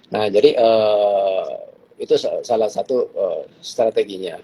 Nah, jadi itu salah satu strateginya.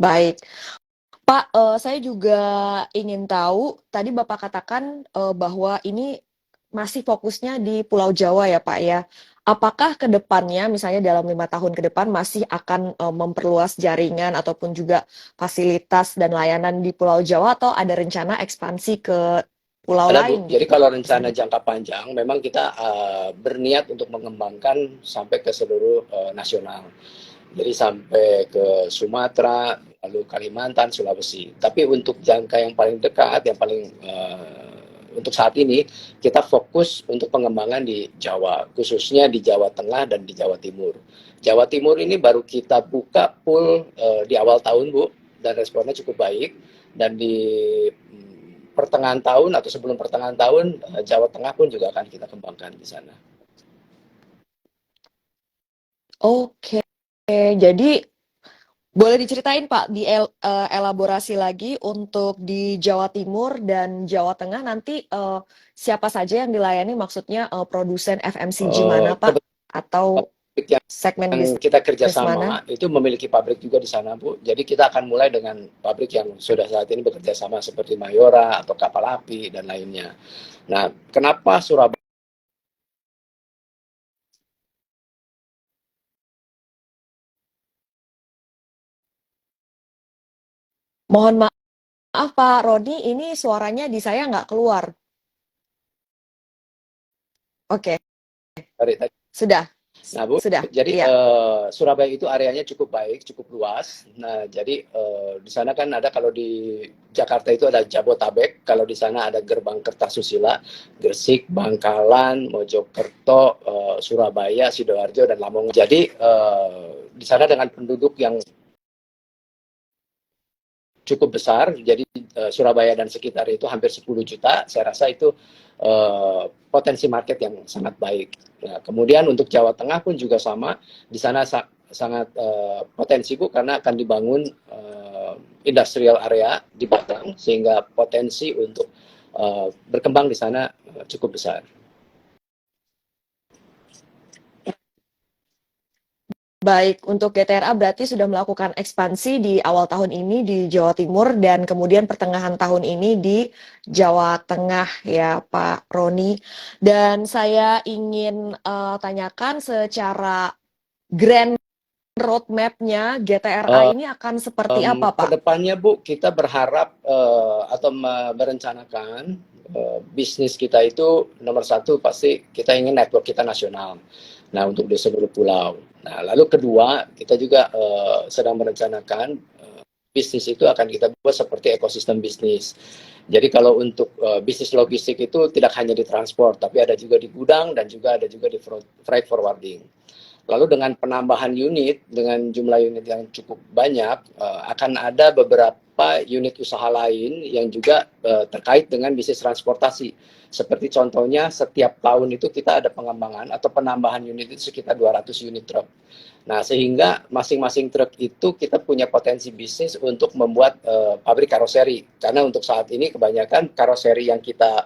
Baik. Pak, saya juga ingin tahu, tadi Bapak katakan bahwa ini masih fokusnya di Pulau Jawa ya Pak ya. Apakah ke depannya, misalnya dalam 5 tahun ke depan, masih akan memperluas jaringan ataupun juga fasilitas dan layanan di Pulau Jawa, atau ada rencana ekspansi ke pulau Ada Bu, lain jadi gitu kalau Pak rencana misalnya? jangka panjang memang kita berniat untuk mengembangkan sampai ke seluruh nasional. Jadi sampai ke Sumatera, lalu Kalimantan, Sulawesi. Tapi untuk jangka yang paling dekat, yang paling untuk saat ini kita fokus untuk pengembangan di Jawa, khususnya di Jawa Tengah dan di Jawa Timur. Jawa Timur ini baru kita buka full di awal tahun Bu, dan responnya cukup baik. Dan di pertengahan tahun atau sebelum pertengahan tahun, Jawa Tengah pun juga akan kita kembangkan di sana. Oke, jadi boleh diceritain Pak, elaborasi lagi untuk di Jawa Timur dan Jawa Tengah nanti siapa saja yang dilayani, maksudnya produsen FMCG mana Pak? Atau Pabrik segmen yang kita bisnis mana? kerjasama itu memiliki pabrik juga di sana Bu. Jadi kita akan mulai dengan pabrik yang sudah saat ini bekerja sama seperti Mayora atau Kapal Api dan lainnya. Nah, kenapa Surabaya? Mohon maaf Pak Roni, ini suaranya di saya nggak keluar. Oke, sudah, Nah, Bu, sudah, jadi iya. Surabaya itu areanya cukup baik, cukup luas. Nah, jadi di sana kan ada, kalau di Jakarta itu ada Jabotabek, kalau di sana ada Gerbang Kertasusila, Gresik, Bangkalan, Mojokerto, Surabaya, Sidoarjo, dan Lamongan. Jadi di sana dengan penduduk yang cukup besar, jadi Surabaya dan sekitar itu hampir 10 juta, saya rasa itu potensi market yang sangat baik. Nah, kemudian untuk Jawa Tengah pun juga sama, di sana sangat potensi Bu, karena akan dibangun industrial area di Batang, sehingga potensi untuk berkembang di sana cukup besar. Baik, untuk GTRA berarti sudah melakukan ekspansi di awal tahun ini di Jawa Timur dan kemudian pertengahan tahun ini di Jawa Tengah ya Pak Roni. Dan saya ingin tanyakan secara grand roadmap-nya GTRA ini akan seperti apa Pak? Kedepannya Bu, kita berharap atau merencanakan bisnis kita itu nomor satu pasti kita ingin network kita nasional. Nah, untuk di seluruh pulau. Nah, lalu kedua, kita juga sedang merencanakan bisnis itu akan kita buat seperti ekosistem bisnis. Jadi kalau untuk bisnis logistik itu tidak hanya di transport, tapi ada juga di gudang dan juga ada juga di freight forwarding. Lalu dengan penambahan unit, dengan jumlah unit yang cukup banyak, akan ada beberapa unit usaha lain yang juga terkait dengan bisnis transportasi. Seperti contohnya, setiap tahun itu kita ada pengembangan atau penambahan unit itu sekitar 200 unit truk. Nah, sehingga masing-masing truk itu kita punya potensi bisnis untuk membuat pabrik karoseri. Karena untuk saat ini kebanyakan karoseri yang kita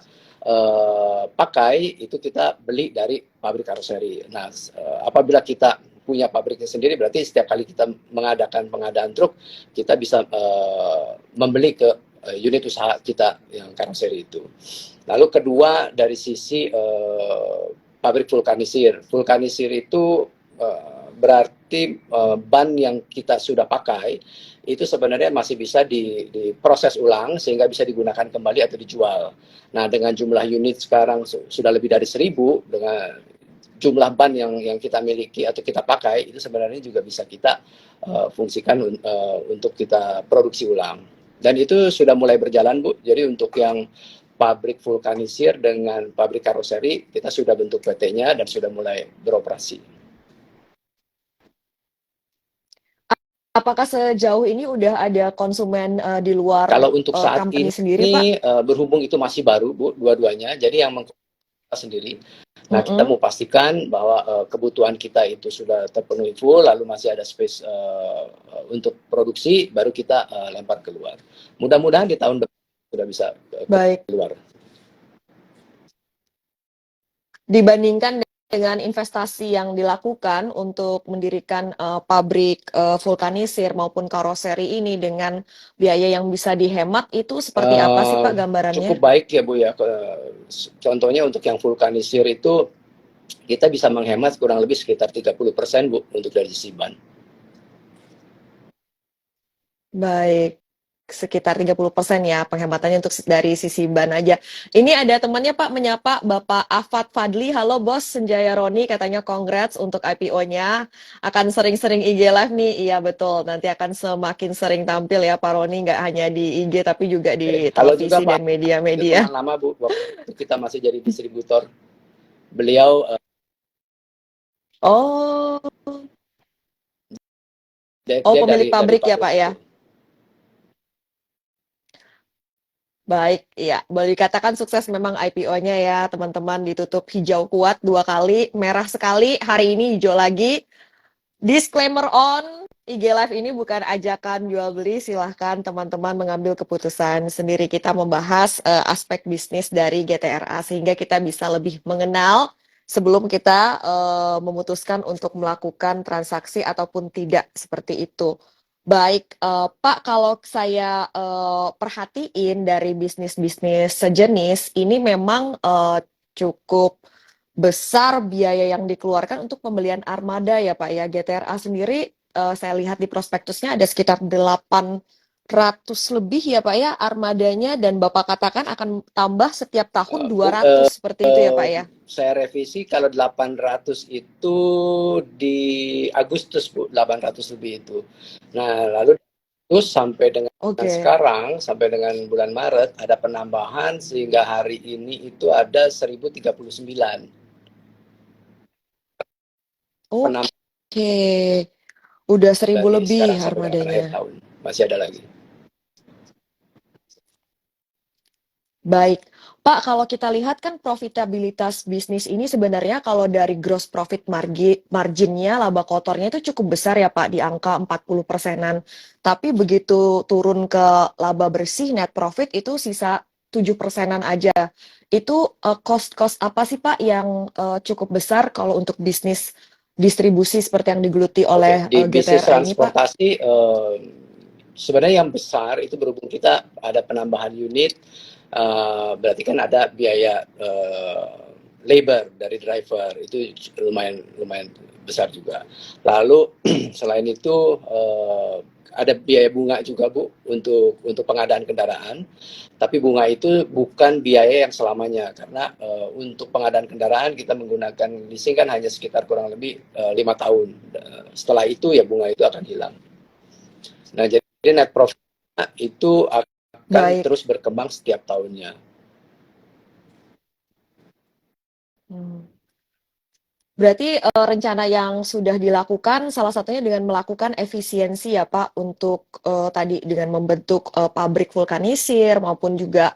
pakai itu kita beli dari pabrik karoseri. Nah, apabila kita punya pabriknya sendiri, berarti setiap kali kita mengadakan pengadaan truk, kita bisa membeli ke unit usaha kita yang karoseri itu. Lalu kedua, dari sisi pabrik vulkanisir. Vulkanisir itu berarti ban yang kita sudah pakai itu sebenarnya masih bisa diproses ulang sehingga bisa digunakan kembali atau dijual. Nah, dengan jumlah unit sekarang sudah lebih dari 1.000, dengan jumlah ban yang kita miliki atau kita pakai itu sebenarnya juga bisa kita fungsikan untuk kita produksi ulang. Dan itu sudah mulai berjalan Bu. Jadi untuk yang pabrik vulkanisir dengan pabrik karoseri kita sudah bentuk PT-nya dan sudah mulai beroperasi. Apakah sejauh ini udah ada konsumen di luar Kalau untuk saat company sendiri Pak? ini berhubung itu masih baru Bu, dua-duanya, jadi yang mengkonsumsi sendiri. Nah, kita Mm-mm. mau pastikan bahwa kebutuhan kita itu sudah terpenuhi full, lalu masih ada space untuk produksi, baru kita lempar keluar. Mudah-mudahan di tahun depan sudah bisa Baik. keluar. dibandingkan dengan investasi yang dilakukan untuk mendirikan pabrik vulkanisir maupun karoseri ini dengan biaya yang bisa dihemat itu seperti apa sih Eh, Pak gambarannya? Cukup baik ya Bu ya. Contohnya untuk yang vulkanisir itu kita bisa menghemat kurang lebih sekitar 30% Bu untuk dari sisi ban. Baik, sekitar 30% ya penghematannya untuk dari sisi ban aja. Ini ada temannya Pak menyapa Bapak Afat Fadli. Halo Bos Senjaya Roni, katanya congrats untuk IPO-nya. Akan sering-sering IG Live nih. Iya betul, nanti akan semakin sering tampil ya Pak Roni, nggak hanya di IG tapi juga di Halo juga televisi Pak, dan itu media-media. teman lama Bu, waktu kita masih jadi distributor. Beliau Oh, dia pemilik dari pabrik ya pabrik Pak ya? itu. Baik, iya. Boleh dikatakan sukses memang IPO-nya ya, teman-teman. Ditutup hijau kuat 2 kali, merah sekali, hari ini hijau lagi. Disclaimer on, IG Live ini bukan ajakan jual beli, silahkan teman-teman mengambil keputusan sendiri. Kita membahas aspek bisnis dari GTRA sehingga kita bisa lebih mengenal sebelum kita memutuskan untuk melakukan transaksi ataupun tidak seperti itu. Baik, Pak, kalau saya perhatiin dari bisnis-bisnis sejenis, ini memang cukup besar biaya yang dikeluarkan untuk pembelian armada ya Pak ya. GTRA sendiri saya lihat di prospektusnya ada sekitar 800 lebih ya Pak ya armadanya dan Bapak katakan akan tambah setiap tahun Bu, 200 seperti itu ya Pak ya. saya revisi kalau 800 itu di Agustus Bu, 800 lebih itu. Nah, lalu terus sampai dengan Oke. sekarang, sampai dengan bulan Maret, ada penambahan sehingga hari ini itu ada 1039 penambahan Oke. Udah 1.000 dari lebih sekarang sampai dengan armadanya. akhir tahun. Masih ada lagi. Baik, Pak, kalau kita lihat kan profitabilitas bisnis ini sebenarnya kalau dari gross profit marginnya, laba kotornya itu cukup besar ya Pak, di angka 40%-an. Tapi begitu turun ke laba bersih, net profit itu sisa 7%-an aja. Itu cost-cost apa sih Pak yang cukup besar kalau untuk bisnis distribusi seperti yang digeluti Oke, oleh di bisnis GTRA ini Pak? transportasi sebenarnya yang besar itu berhubung kita ada penambahan unit, berarti kan ada biaya labor dari driver itu lumayan lumayan besar juga. Lalu selain itu ada biaya bunga juga Bu untuk pengadaan kendaraan. Tapi bunga itu bukan biaya yang selamanya karena untuk pengadaan kendaraan kita menggunakan leasing kan hanya sekitar kurang lebih 5 tahun. Setelah itu ya bunga itu akan hilang. Nah jadi net profit itu akan Baik. terus berkembang setiap tahunnya. Hmm. Berarti rencana yang sudah dilakukan salah satunya dengan melakukan efisiensi ya Pak untuk tadi dengan membentuk pabrik vulkanisir maupun juga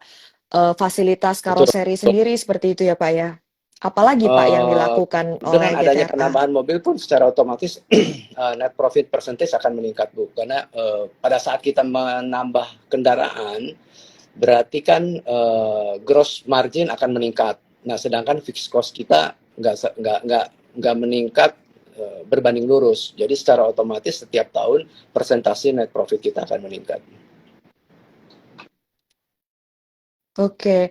fasilitas Betul. karoseri sendiri seperti itu ya Pak ya. Apalagi Pak yang dilakukan Dengan oleh adanya GTRA? penambahan mobil pun secara otomatis net profit percentage akan meningkat Bu karena pada saat kita menambah kendaraan berarti kan gross margin akan meningkat. Nah, sedangkan fixed cost kita nggak meningkat berbanding lurus. Jadi secara otomatis setiap tahun persentase net profit kita akan meningkat. Oke,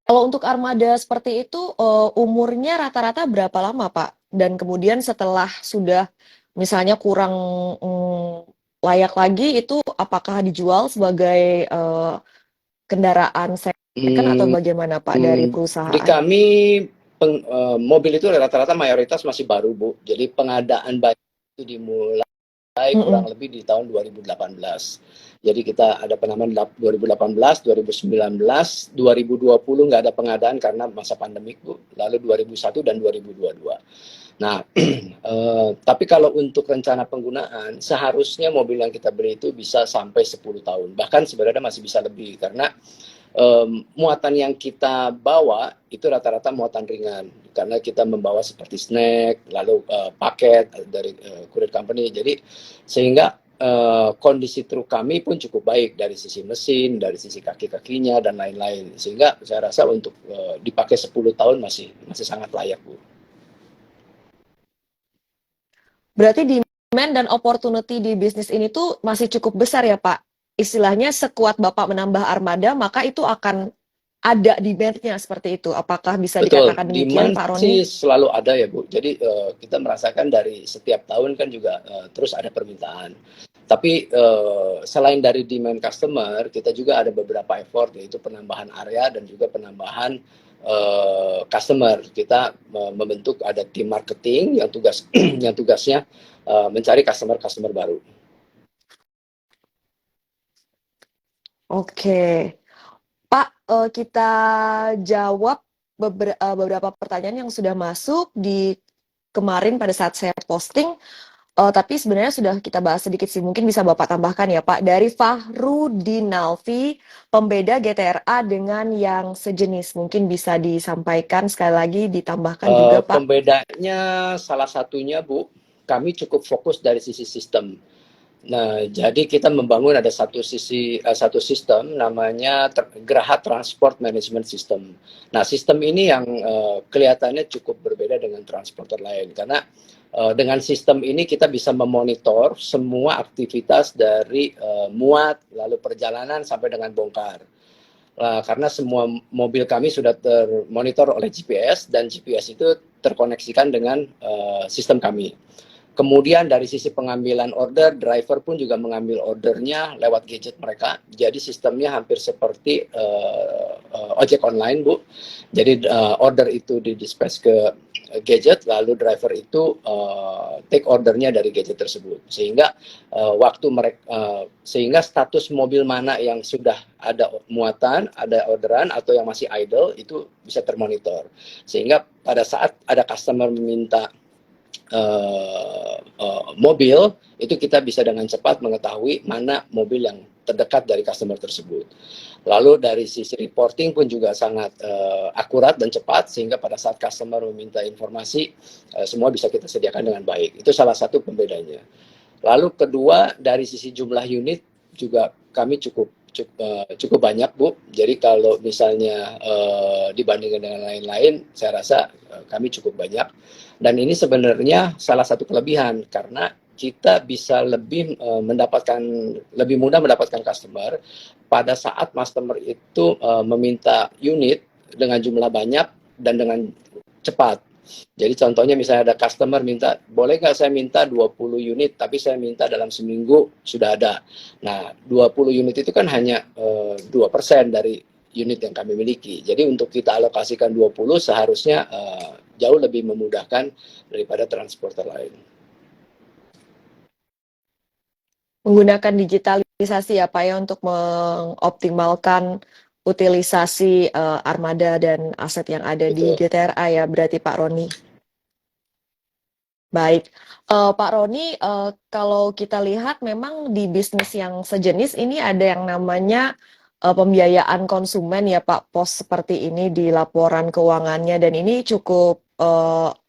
kalau untuk armada seperti itu umurnya rata-rata berapa lama Pak? Dan kemudian setelah sudah misalnya kurang layak lagi itu apakah dijual sebagai kendaraan second atau Hmm, bagaimana Pak dari di perusahaan? kami mobil itu rata-rata mayoritas masih baru Bu. Jadi pengadaan baik itu dimulai kurang Mm-mm. lebih di tahun 2018. Jadi kita ada penambahan 2018, 2019, 2020 nggak ada pengadaan karena masa pandemik Bu. Lalu 2001 dan 2022. Nah, tapi kalau untuk rencana penggunaan, seharusnya mobil yang kita beli itu bisa sampai 10 tahun. Bahkan sebenarnya masih bisa lebih karena muatan yang kita bawa itu rata-rata muatan ringan karena kita membawa seperti snack lalu paket dari courier company jadi sehingga kondisi truk kami pun cukup baik dari sisi mesin, dari sisi kaki-kakinya dan lain-lain. Sehingga saya rasa untuk dipakai 10 tahun masih sangat layak, Bu. Berarti demand dan opportunity di bisnis ini tuh masih cukup besar ya Pak? Istilahnya sekuat Bapak menambah armada, maka itu akan ada demand-nya seperti itu. Apakah bisa Betul, dikatakan demikian demand Pak Roni? sih selalu ada ya, Bu. Jadi kita merasakan dari setiap tahun kan juga terus ada permintaan. Tapi selain dari demand customer, kita juga ada beberapa effort, yaitu penambahan area dan juga penambahan customer. Kita membentuk ada tim marketing yang yang tugasnya mencari customer baru. Oke. Pak, kita jawab beberapa pertanyaan yang sudah masuk di kemarin pada saat saya posting. Tapi sebenarnya sudah kita bahas sedikit sih, mungkin bisa Bapak tambahkan ya Pak. Dari Fahrudinalfi, pembeda GTRA dengan yang sejenis, mungkin bisa disampaikan sekali lagi, ditambahkan juga Pak. Pembedanya salah satunya, Bu, kami cukup fokus dari sisi sistem. Nah, jadi kita membangun ada satu sistem namanya Geraha Transport Management System. Nah, sistem ini yang kelihatannya cukup berbeda dengan transporter lain karena dengan sistem ini kita bisa memonitor semua aktivitas dari muat, lalu perjalanan sampai dengan bongkar. Karena semua mobil kami sudah termonitor oleh GPS dan GPS itu terkoneksikan dengan sistem kami. Kemudian dari sisi pengambilan order, driver pun juga mengambil ordernya lewat gadget mereka. Jadi sistemnya hampir seperti ojek online, Bu. Jadi order itu didispatch ke gadget, lalu driver itu take ordernya dari gadget tersebut. Sehingga sehingga status mobil mana yang sudah ada muatan, ada orderan atau yang masih idle itu bisa termonitor. Sehingga pada saat ada customer meminta mobil, itu kita bisa dengan cepat mengetahui mana mobil yang terdekat dari customer tersebut. Lalu dari sisi reporting pun juga sangat akurat dan cepat, sehingga pada saat customer meminta informasi, semua bisa kita sediakan dengan baik. Itu salah satu pembedanya. Lalu kedua, dari sisi jumlah unit juga kami cukup banyak, Bu. Jadi kalau misalnya dibandingkan dengan lain-lain, saya rasa kami cukup banyak. Dan ini sebenarnya salah satu kelebihan karena kita bisa lebih mudah mendapatkan customer pada saat customer itu meminta unit dengan jumlah banyak dan dengan cepat. Jadi contohnya misalnya ada customer minta, boleh nggak saya minta 20 unit, tapi saya minta dalam seminggu sudah ada. Nah, 20 unit itu kan hanya 2% dari unit yang kami miliki. Jadi untuk kita alokasikan 20 seharusnya jauh lebih memudahkan daripada transporter lain. Menggunakan digitalisasi ya Pak ya untuk mengoptimalkan utilisasi armada dan aset yang ada di Betul. GTRA ya berarti Pak Roni. Baik, Pak Roni, kalau kita lihat memang di bisnis yang sejenis ini ada yang namanya pembiayaan konsumen ya Pak, pos seperti ini di laporan keuangannya dan ini cukup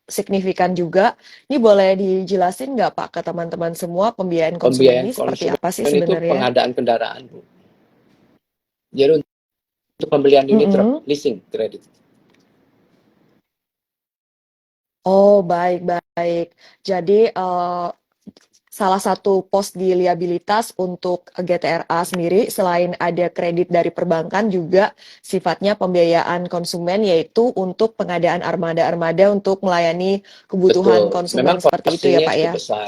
signifikan juga. Ini boleh dijelasin nggak Pak ke teman-teman semua pembiayaan konsumen Pembiayaan ini seperti konsumen apa sih itu sebenarnya? pengadaan kendaraan, Bu. Jadi untuk pembelian unit truk, leasing kredit. Oh, baik-baik. Jadi, salah satu pos di liabilitas untuk GTRA sendiri, selain ada kredit dari perbankan, juga sifatnya pembiayaan konsumen, yaitu untuk pengadaan armada-armada untuk melayani kebutuhan Betul. konsumen Memang seperti itu ya, porsinya Pak, cukup ya? besar.